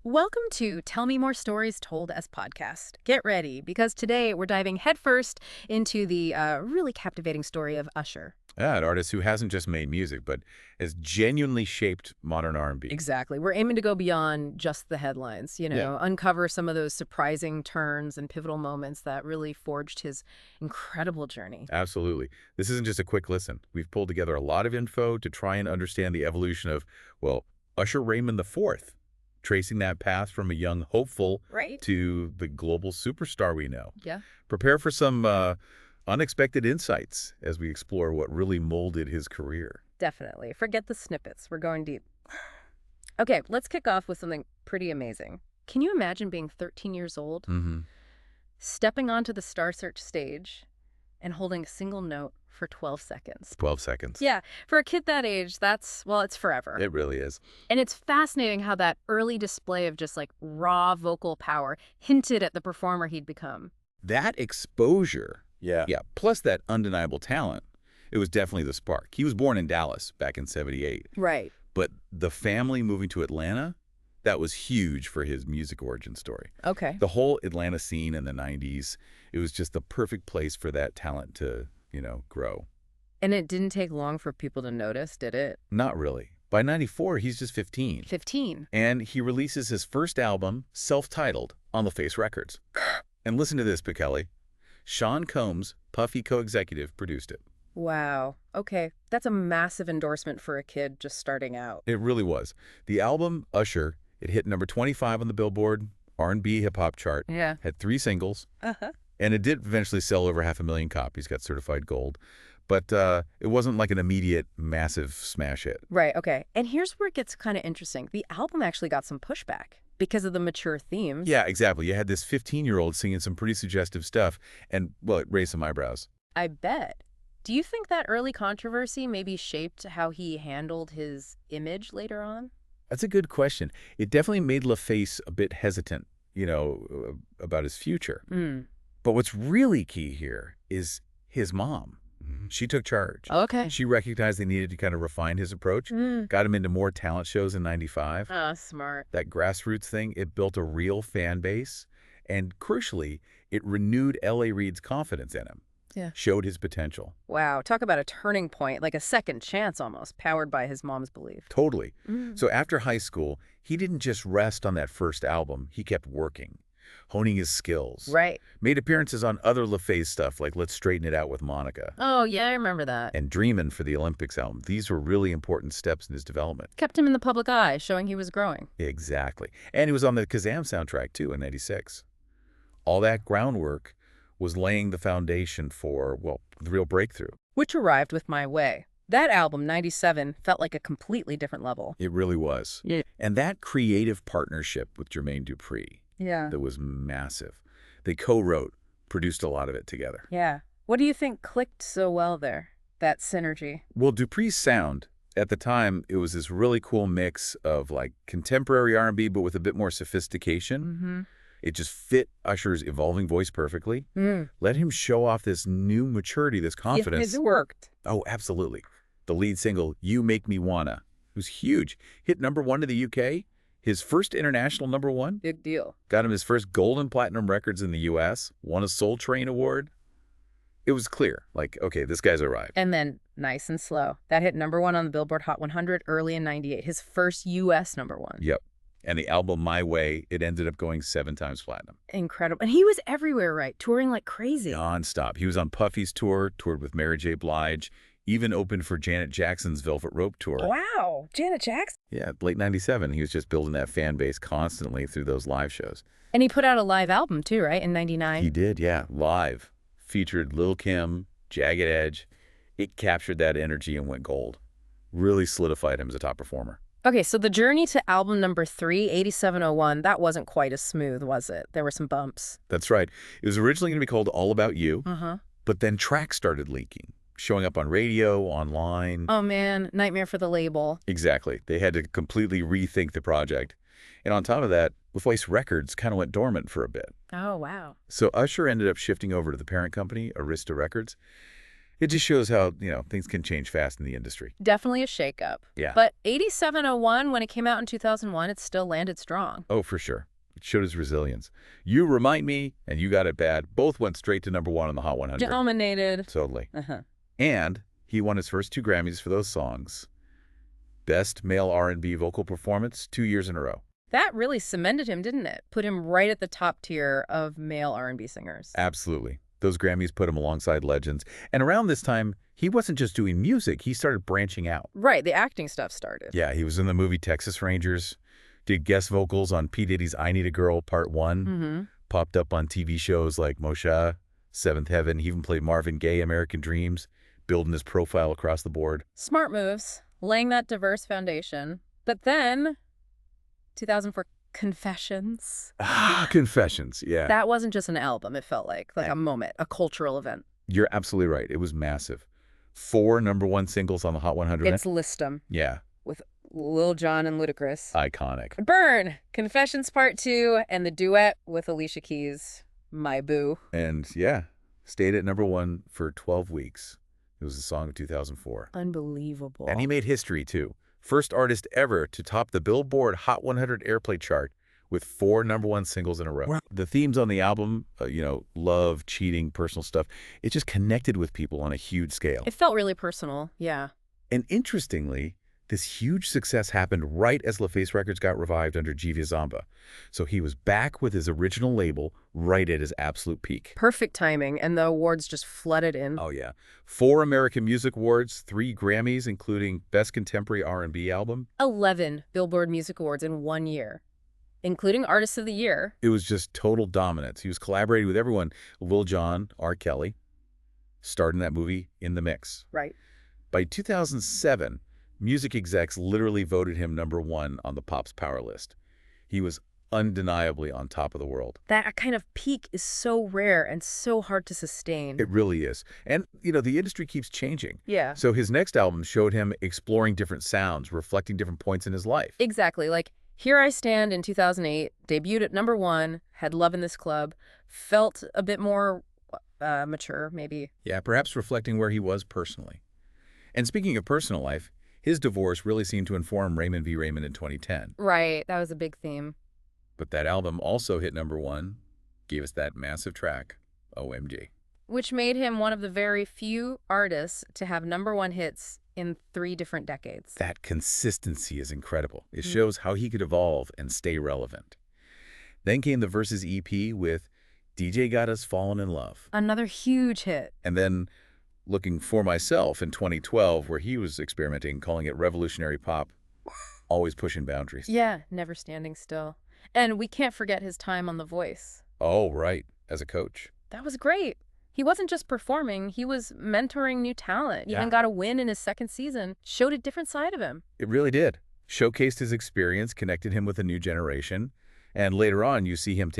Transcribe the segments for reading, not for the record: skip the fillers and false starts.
Welcome to Tell Me More Stories Told as Podcast. Get ready, because today we're diving headfirst into the really captivating story of Usher. Yeah, an artist who hasn't just made music, but has genuinely shaped modern R&B. Exactly. We're aiming to go beyond just the headlines, Yeah, uncover some of those surprising turns and pivotal moments that really forged his incredible journey. absolutely. This isn't just a quick listen. We've pulled together a lot of info to try and understand the evolution of, well, Usher Raymond IV, tracing that path from a young hopeful Right? to the global superstar we know. Yeah. Prepare for some unexpected insights as we explore what really molded his career. Definitely. Forget the snippets. We're going deep. Okay, let's kick off with something pretty amazing. Can you imagine being 13 years old, Mm-hmm. stepping onto the Star Search stage, and holding a single note for 12 seconds? 12 seconds. Yeah, for a kid that age, well, it's forever. It really is. And it's fascinating how that early display of just like raw vocal power hinted at the performer he'd become. That exposure, Yeah. yeah, plus that undeniable talent, it was definitely the spark. He was born in Dallas back in '78, Right. but the family moving to Atlanta, that was huge for his music origin story. Okay. The whole Atlanta scene in the '90s, it was just the perfect place for that talent to, grow. And it didn't take long for people to notice, did it? Not really. By '94, he's just 15. 15. And he releases his first album, self-titled, on LaFace Records. And listen to this, Kelly. Sean Combs, Puffy co-executive, produced it. Wow. Okay. That's a massive endorsement for a kid just starting out. It really was. The album, Usher, it hit number 25 on the Billboard R&B hip-hop chart, Yeah. had 3 singles, Uh-huh. and it did eventually sell over 500,000 copies, got certified gold. But it wasn't like an immediate, massive smash hit. Right. Okay. And here's where it gets kind of interesting. The album actually got some pushback because of the mature themes. Yeah, exactly. You had this 15-year-old singing some pretty suggestive stuff, and, well, it raised some eyebrows. I bet. Do you think that early controversy maybe shaped how he handled his image later on? That's a good question. It definitely made LaFace a bit hesitant, about his future. Mm. But what's really key here is his mom. She took charge. Okay. She recognized they needed to kind of refine his approach, got him into more talent shows in '95. Ah, smart. That grassroots thing, it built a real fan base. And crucially, it renewed L.A. Reid's confidence in him. Yeah. Showed his potential. Wow. Talk about a turning point, like a second chance almost, powered by his mom's belief. Totally. Mm. So after high school, he didn't just rest on that first album. He kept working, honing his skills. Right. Made appearances on other LaFace stuff like Let's Straighten It Out with Monica Oh, yeah, I remember that. and Dreamin' for the Olympics album. These were really important steps in his development. Kept him in the public eye, showing he was growing. Exactly. And he was on the Kazam soundtrack, too, in '96. All that groundwork was laying the foundation for, well, the real breakthrough. Which arrived with My Way. That album, 97, felt like a completely different level. It really was. Yeah. And that creative partnership with Jermaine Dupri, Yeah. that was massive. They co-wrote, produced a lot of it together. Yeah. What do you think clicked so well there? That synergy. Well, Dupri's sound, at the time, it was this really cool mix of like contemporary R&B, but with a bit more sophistication. Mm-hmm. It just fit Usher's evolving voice perfectly. Mm. Let him show off this new maturity, this confidence. It worked. Oh, absolutely. The lead single, You Make Me Wanna, was huge. Hit #1 in the UK. His first international #1. Big deal. Got him his first gold and platinum records in the US. Won a Soul Train award. It was clear, like, okay, this guy's arrived. And then Nice and Slow. That hit #1 on the Billboard Hot 100 early in 98. His first U.S. #1. Yep. And the album, My Way, it ended up going 7 times platinum. Incredible. And he was everywhere, right? Touring like crazy. Non-stop. He was on Puffy's tour, toured with Mary J. Blige, even opened for Janet Jackson's Velvet Rope tour. Wow. Janet Jackson. Yeah, late '97. He was just building that fan base constantly through those live shows. And he put out a live album too, right? In 99. He did, yeah. Live. Featured Lil' Kim, Jagged Edge. It captured that energy and went gold. Really solidified him as a top performer. Okay, so the journey to album number 3, 8701, that wasn't quite as smooth, was it? There were some bumps. That's right. It was originally going to be called All About You, Uh-huh. but then tracks started leaking, showing up on radio, online. Oh, man. Nightmare for the label. Exactly. They had to completely rethink the project. And on top of that, LaFace Records kind of went dormant for a bit. Oh, wow. So Usher ended up shifting over to the parent company, Arista Records. It just shows how, things can change fast in the industry. Definitely a shakeup. Yeah. But 8701, when it came out in 2001, it still landed strong. Oh, for sure. It showed his resilience. You Remind Me and You Got It Bad both went straight to #1 on the Hot 100. Dominated. Totally. Uh-huh. And he won his first 2 Grammys for those songs. Best Male R&B Vocal Performance 2 years in a row. That really cemented him, didn't it? Put him right at the top tier of male R&B singers. Absolutely. Those Grammys put him alongside legends. And around this time, he wasn't just doing music. He started branching out. Right, the acting stuff started. Yeah, he was in the movie Texas Rangers, did guest vocals on P. Diddy's I Need a Girl Part 1, popped up on TV shows like Moshe, Seventh Heaven. He even played Marvin Gaye, American Dreams, building his profile across the board. Smart moves, laying that diverse foundation. But then, 2004, Confessions. Confessions, yeah. That wasn't just an album, it felt like a moment, a cultural event. You're absolutely right. It was massive. 4 #1 singles on the Hot 100. It's List 'em. Yeah. With Lil Jon and Ludacris. Iconic. Burn! Confessions Part 2 and the duet with Alicia Keys, My Boo. And yeah, stayed at #1 for 12 weeks. It was the song of 2004. Unbelievable. And he made history, too. First artist ever to top the Billboard Hot 100 airplay chart with 4 #1 singles in a row. Wow. The themes on the album, love, cheating, personal stuff, it just connected with people on a huge scale. It felt really personal, yeah. And interestingly, this huge success happened right as LaFace Records got revived under G.V. Zamba. So he was back with his original label right at his absolute peak. Perfect timing, and the awards just flooded in. Oh, yeah. 4 American Music Awards, 3 Grammys, including Best Contemporary R&B Album. 11 Billboard Music Awards in 1 year, including Artist of the Year. It was just total dominance. He was collaborating with everyone. Lil Jon, R. Kelly, starred in that movie In the Mix. Right. By 2007, music execs literally voted him #1 on the Pop's Power list. He was undeniably on top of the world. That kind of peak is so rare and so hard to sustain. It really is. And, the industry keeps changing. Yeah. So his next album showed him exploring different sounds, reflecting different points in his life. Exactly. Like Here I Stand in 2008, debuted at #1, had Love in This Club, felt a bit more mature, maybe. Yeah, perhaps reflecting where he was personally. And speaking of personal life, his divorce really seemed to inform Raymond v. Raymond in 2010. Right, that was a big theme. But that album also hit #1, gave us that massive track, OMG. Which made him one of the very few artists to have #1 hits in 3 different decades. That consistency is incredible. It shows how he could evolve and stay relevant. Then came the Versus EP with DJ Got Us Fallen in Love. Another huge hit. And then Looking for Myself in 2012, where he was experimenting, calling it revolutionary pop, always pushing boundaries. Yeah, never standing still. And we can't forget his time on The Voice. Oh, right, as a coach. That was great. He wasn't just performing, he was mentoring new talent. Yeah. Even got a win in his 2nd season. Showed a different side of him. It really did. Showcased his experience, connected him with a new generation. And later on, you see him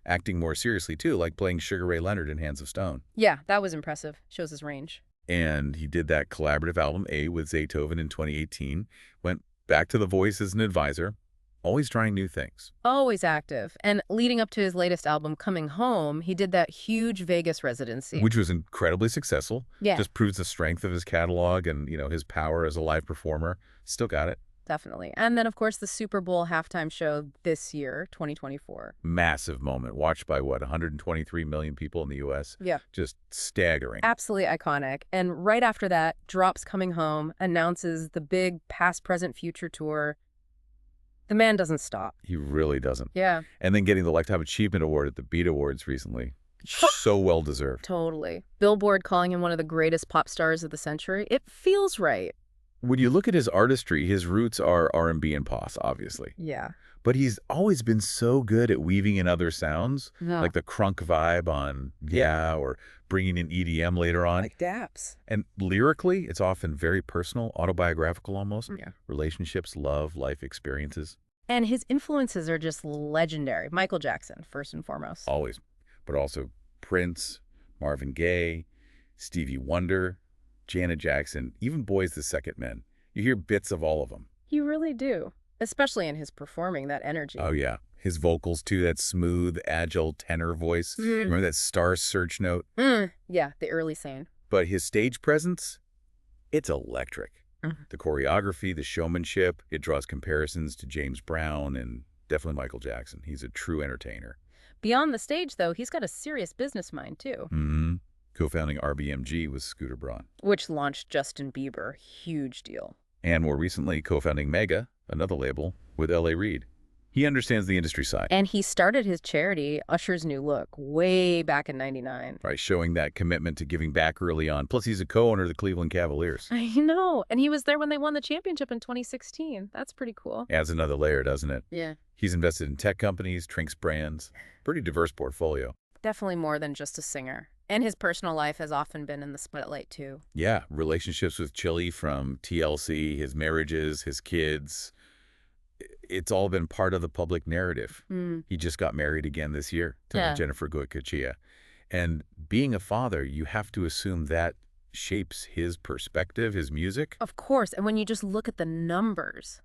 acting more seriously, too, like playing Sugar Ray Leonard in Hands of Stone. Yeah, that was impressive. Shows his range. And he did that collaborative album, A, with Zaytoven in 2018. Went back to The Voice as an advisor, always trying new things. Always active. And leading up to his latest album, Coming Home, he did that huge Vegas residency. Which was incredibly successful. Yeah. Just proves the strength of his catalog and, his power as a live performer. Still got it. Definitely. And then, of course, the Super Bowl halftime show this year, 2024. Massive moment. Watched by, 123 million people in the U.S.? Yeah. Just staggering. Absolutely iconic. And right after that, drops Coming Home, announces the big past, present, future tour. The man doesn't stop. He really doesn't. Yeah. And then getting the Lifetime Achievement Award at the Beat Awards recently. So well-deserved. Totally. Billboard calling him one of the greatest pop stars of the century. It feels right. When you look at his artistry, his roots are R&B and pop, obviously. Yeah. But he's always been so good at weaving in other sounds, Yeah. like the crunk vibe on Yeah, or bringing in EDM later on. Like daps. And lyrically, it's often very personal, autobiographical almost. Yeah. Relationships, love, life experiences. And his influences are just legendary. Michael Jackson, first and foremost. Always. But also Prince, Marvin Gaye, Stevie Wonder, Janet Jackson, even Boys the Second Men. You hear bits of all of them. You really do. Especially in his performing, that energy. Oh, yeah. His vocals, too, that smooth, agile tenor voice. Remember that Star Search note? Yeah, the early Sane. But his stage presence, it's electric. Mhm. The choreography, the showmanship, it draws comparisons to James Brown and definitely Michael Jackson. He's a true entertainer. Beyond the stage, though, he's got a serious business mind, too. Mm-hmm. Co-founding RBMG with Scooter Braun. Which launched Justin Bieber. Huge deal. And more recently, co-founding Mega, another label, with L.A. Reid. He understands the industry side. And he started his charity, Usher's New Look, way back in '99. Right, showing that commitment to giving back early on. Plus, he's a co-owner of the Cleveland Cavaliers. I know. And he was there when they won the championship in 2016. That's pretty cool. Adds another layer, doesn't it? Yeah. He's invested in tech companies, drinks brands. Pretty diverse portfolio. Definitely more than just a singer. And his personal life has often been in the spotlight, too. Yeah, relationships with Chili from TLC, his marriages, his kids. It's all been part of the public narrative. He just got married again this year to Jennifer Goycochea. And being a father, you have to assume that shapes his perspective, his music. Of course. And when you just look at the numbers,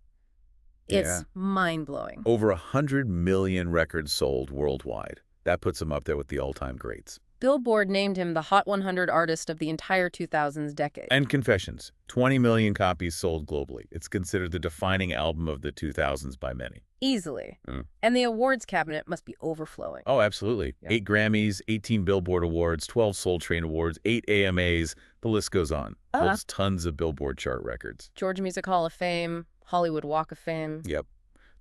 it's mind-blowing. Over 100 million records sold worldwide. That puts him up there with the all-time greats. Billboard named him the Hot 100 Artist of the entire 2000s decade. And Confessions, 20 million copies sold globally. It's considered the defining album of the 2000s by many. Easily. And the awards cabinet must be overflowing. Oh, absolutely. Yeah. 8 Grammys, 18 Billboard Awards, 12 Soul Train Awards, 8 AMAs. The list goes on. Holds tons of Billboard chart records. Georgia Music Hall of Fame, Hollywood Walk of Fame. Yep.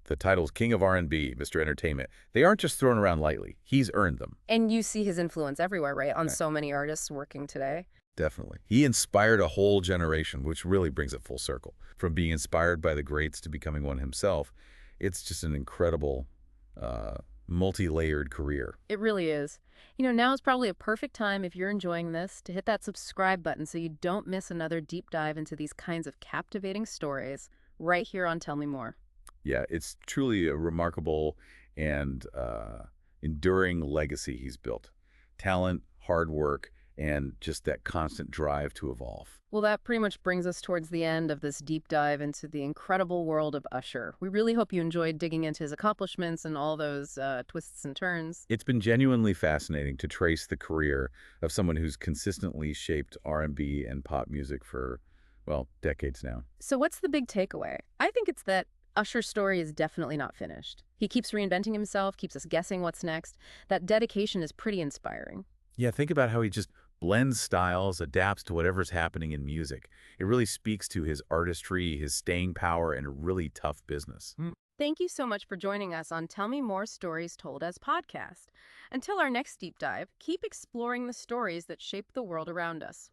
The titles King of R&B, Mr. Entertainment. They aren't just thrown around lightly. He's earned them. And you see his influence everywhere, right? On so many artists working today. Definitely. He inspired a whole generation, which really brings it full circle. From being inspired by the greats to becoming one himself, it's just an incredible, multi-layered career. It really is. You know, now is probably a perfect time, if you're enjoying this, to hit that subscribe button so you don't miss another deep dive into these kinds of captivating stories right here on Tell Me More. Yeah, it's truly a remarkable and enduring legacy he's built. Talent, hard work, and just that constant drive to evolve. Well, that pretty much brings us towards the end of this deep dive into the incredible world of Usher. We really hope you enjoyed digging into his accomplishments and all those twists and turns. It's been genuinely fascinating to trace the career of someone who's consistently shaped R&B and pop music for, well, decades now. So what's the big takeaway? I think it's that Usher's story is definitely not finished. He keeps reinventing himself, keeps us guessing what's next. That dedication is pretty inspiring. Yeah, think about how he just blends styles, adapts to whatever's happening in music. It really speaks to his artistry, his staying power, and a really tough business. Thank you so much for joining us on Tell Me More Stories Told as podcast. Until our next deep dive, keep exploring the stories that shape the world around us.